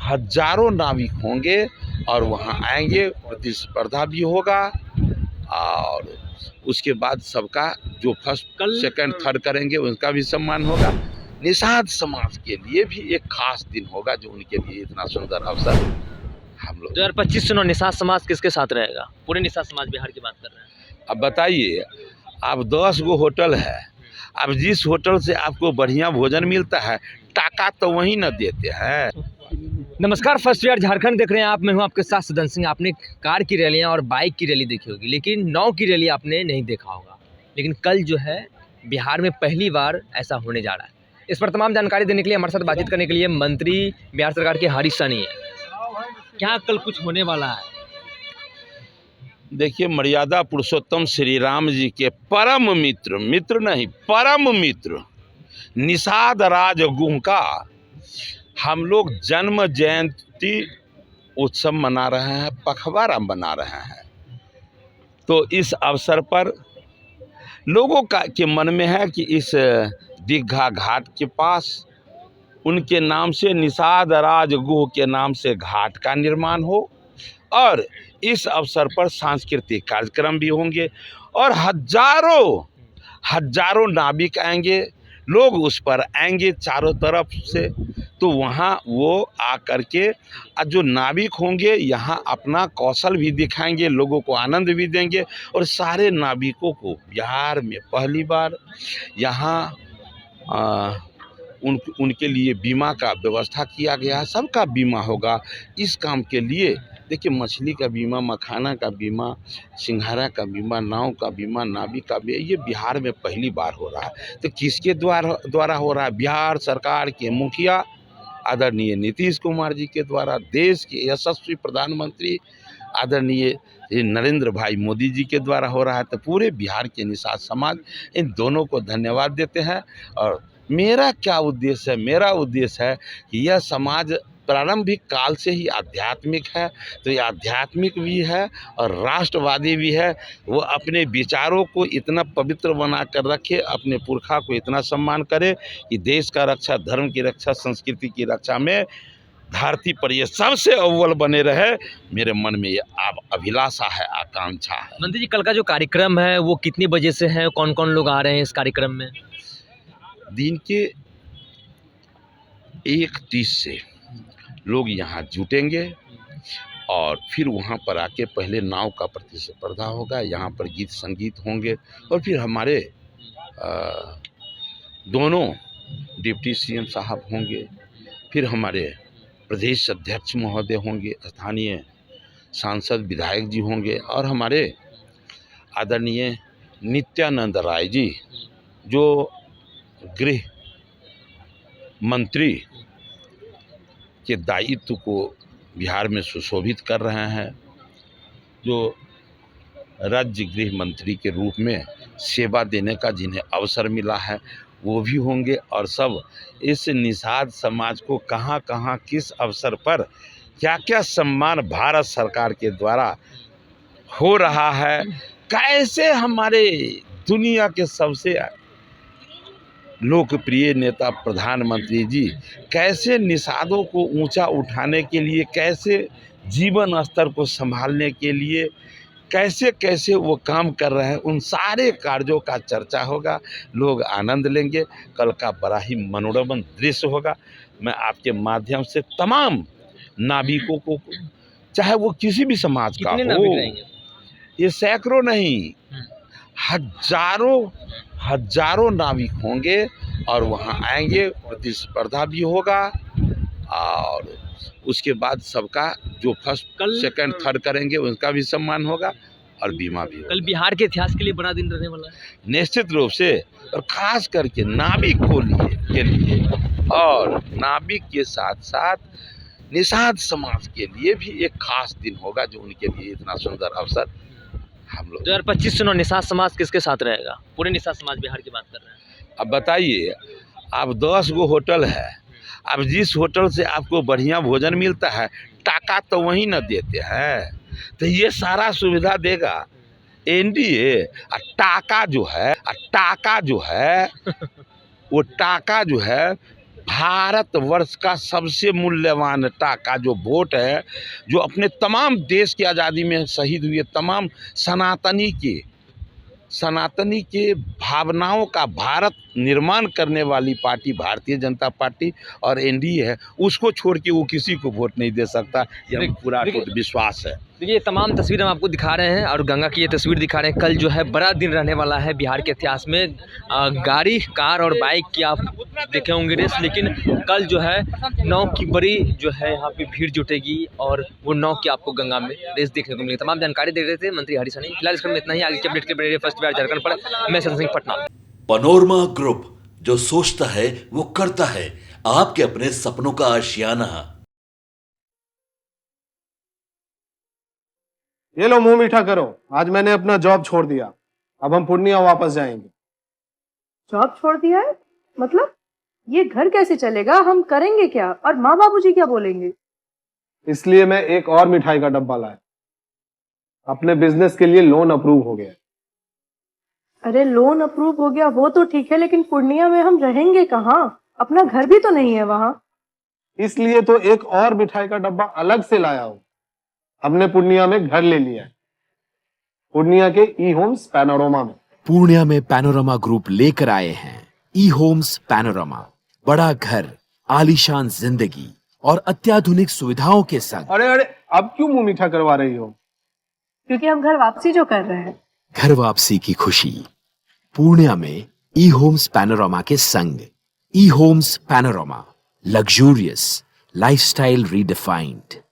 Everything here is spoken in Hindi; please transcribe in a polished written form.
हजारों नाविक होंगे और वहाँ आएंगे, प्रतिस्पर्धा भी होगा और उसके बाद सबका जो फर्स्ट सेकंड थर्ड करेंगे उनका भी सम्मान होगा। निषाद समाज के लिए भी एक खास दिन होगा जो उनके लिए इतना सुंदर अवसर हम लोग 2025 चुनाव निषाद समाज किसके साथ रहेगा? पूरे निषाद समाज बिहार की बात कर रहे हैं। अब बताइए, अब 10 गो होटल है, अब जिस होटल से आपको बढ़िया भोजन मिलता है टाका तो वही न देते हैं। नमस्कार, फर्स्ट ईयर झारखंड देख रहे हैं आप। मैं हूं आपके साथ सुदन सिंह। आपने कार की रैलियां और बाइक की रैली देखी होगी, लेकिन नाव की रैली आपने नहीं देखा होगा। लेकिन कल जो है बिहार में पहली बार ऐसा होने जा रहा है। इस पर तमाम जानकारी देने के लिए हमारे साथ बातचीत करने के लिए मंत्री बिहार सरकार के हरीश सहनी है। क्या कल कुछ होने वाला है? देखिए, मर्यादा पुरुषोत्तम श्री राम जी के परम मित्र, मित्र नहीं परम मित्र निषाद राज गुह का हम लोग जन्म जयंती उत्सव मना रहे हैं, पखवाड़ा मना रहे हैं। तो इस अवसर पर लोगों के मन में है कि इस दीघा घाट के पास उनके नाम से निषाद राज गुह के नाम से घाट का निर्माण हो और इस अवसर पर सांस्कृतिक कार्यक्रम भी होंगे और हजारों नाविक आएंगे, लोग उस पर आएंगे चारों तरफ से। तो वहाँ वो आकर के जो नाविक होंगे यहाँ अपना कौशल भी दिखाएंगे, लोगों को आनंद भी देंगे। और सारे नाविकों को बिहार में पहली बार यहाँ उनके लिए बीमा का व्यवस्था किया गया है। सबका बीमा होगा इस काम के लिए। देखिए, मछली का बीमा, मखाना का बीमा, सिंघाड़ा का बीमा, नाव का बीमा, नाविक का बीमा, ये बिहार में पहली बार हो रहा है। तो किसके द्वारा हो रहा है? बिहार सरकार के मुखिया आदरणीय नीतीश कुमार जी के द्वारा, देश के यशस्वी प्रधानमंत्री आदरणीय नरेंद्र भाई मोदी जी के द्वारा हो रहा है। तो पूरे बिहार के निषाद समाज इन दोनों को धन्यवाद देते हैं। और मेरा क्या उद्देश्य है? मेरा उद्देश्य है कि यह समाज प्रारंभिक काल से ही आध्यात्मिक है, तो ये आध्यात्मिक भी है और राष्ट्रवादी भी है। वो अपने विचारों को इतना पवित्र बना कर रखे, अपने पुरखा को इतना सम्मान करे कि देश का रक्षा, धर्म की रक्षा, संस्कृति की रक्षा में धरती पर ये सबसे अव्वल बने रहे। मेरे मन में ये अभिलाषा है, आकांक्षा है। मंत्री जी, कल का जो कार्यक्रम है वो कितने बजे से है? कौन कौन लोग आ रहे हैं इस कार्यक्रम में? दिन के 1:30 से लोग यहाँ जुटेंगे और फिर वहाँ पर आके पहले नाव का प्रतिस्पर्धा होगा, यहाँ पर गीत संगीत होंगे और फिर हमारे दोनों डिप्टी सीएम साहब होंगे, फिर हमारे प्रदेश अध्यक्ष महोदय होंगे, स्थानीय सांसद विधायक जी होंगे और हमारे आदरणीय नित्यानंद राय जी जो गृह मंत्री के दायित्व को बिहार में सुशोभित कर रहे हैं, जो राज्य गृह मंत्री के रूप में सेवा देने का जिन्हें अवसर मिला है वो भी होंगे। और सब इस निषाद समाज को कहाँ कहाँ किस अवसर पर क्या क्या सम्मान भारत सरकार के द्वारा हो रहा है, कैसे हमारे दुनिया के सबसे लोकप्रिय नेता प्रधानमंत्री जी कैसे निषादों को ऊंचा उठाने के लिए, कैसे जीवन स्तर को संभालने के लिए कैसे कैसे वो काम कर रहे हैं, उन सारे कार्यों का चर्चा होगा, लोग आनंद लेंगे। कल का बड़ा ही मनोरम दृश्य होगा। मैं आपके माध्यम से तमाम नाविकों को, चाहे वो किसी भी समाज का हो, ये सैकड़ों नहीं हजारों नाविक होंगे और वहाँ आएंगे, प्रतिस्पर्धा भी होगा और उसके बाद सबका जो फर्स्ट सेकंड थर्ड करेंगे उनका भी सम्मान होगा और बीमा भी होगा। कल बिहार के इतिहास के लिए बड़ा दिन रहने वाला है निश्चित रूप से, और खास करके नाविक के लिए और नाविक के साथ साथ निषाद समाज के लिए भी एक खास दिन होगा जो उनके लिए इतना सुंदर अवसर हम लोग 2025 चुनाव निषाद समाज किसके साथ रहेगा? पूरे निषाद समाज बिहार की बात कर रहे हैं। अब बताइए, अब 10 गो होटल है, अब जिस होटल से आपको बढ़िया भोजन मिलता है टाका तो वही न देते हैं। तो ये सारा सुविधा देगा एनडीए। टाका जो है वो टाका जो है भारतवर्ष का सबसे मूल्यवानता का जो वोट है, जो अपने तमाम देश की आज़ादी में शहीद हुए तमाम सनातनी के भावनाओं का भारत निर्माण करने वाली पार्टी भारतीय जनता पार्टी और एनडीए है, उसको छोड़ के वो किसी को वोट नहीं दे सकता। ये पूरा विश्वास है। देखिए ये तमाम तस्वीर हम आपको दिखा रहे हैं और गंगा की ये तस्वीर दिखा रहे हैं। कल जो है बड़ा दिन रहने वाला है बिहार के इतिहास में। गाड़ी, कार और बाइक की आप देखे होंगे रेस, लेकिन कल जो है नाव की बड़ी जो है यहाँ पे भीड़ जुटेगी और वो नाव की आपको गंगा में रेस देखने को मिलेगी। तमाम जानकारी दे रहे थे मंत्री हरीश रावत। फिलहाल इस क्रम में इतना ही। आगे के अपडेट के लिए फर्स्ट बिहार झारखंड पर मैं सदन सिंह पटना। पैनोरमा ग्रुप, जो सोचता है वो करता है। आपके अपने सपनों का आशियाना। ये लो मुंह मीठा करो, आज मैंने अपना जॉब छोड़ दिया। अब हम पूर्णिया वापस जाएंगे। जॉब छोड़ दिया है? मतलब ये घर कैसे चलेगा? हम करेंगे क्या? और माँ बाबूजी क्या बोलेंगे? इसलिए मैं एक और मिठाई का डब्बा लाया। अपने बिजनेस के लिए लोन अप्रूव हो गया। अरे लोन अप्रूव हो गया वो तो ठीक है, लेकिन पूर्णिया में हम रहेंगे कहाँ? अपना घर भी तो नहीं है वहाँ। इसलिए तो एक और मिठाई का डब्बा अलग से लाया हूँ। हमने पूर्णिया में घर ले लिया है, पूर्णिया के ई होम्स पैनोरमा में। पूर्णिया में पैनोरमा ग्रुप लेकर आए हैं ई होम्स पैनोरमा। बड़ा घर, आलीशान जिंदगी और अत्याधुनिक सुविधाओं के संग। अरे अरे, अब क्यों मुंह मीठा करवा रही हो? क्योंकि हम घर वापसी जो कर रहे हैं। घर वापसी की खुशी पूर्णिया में ई होम्स पैनोरमा के संग। ई Homes Panorama, luxurious lifestyle redefined.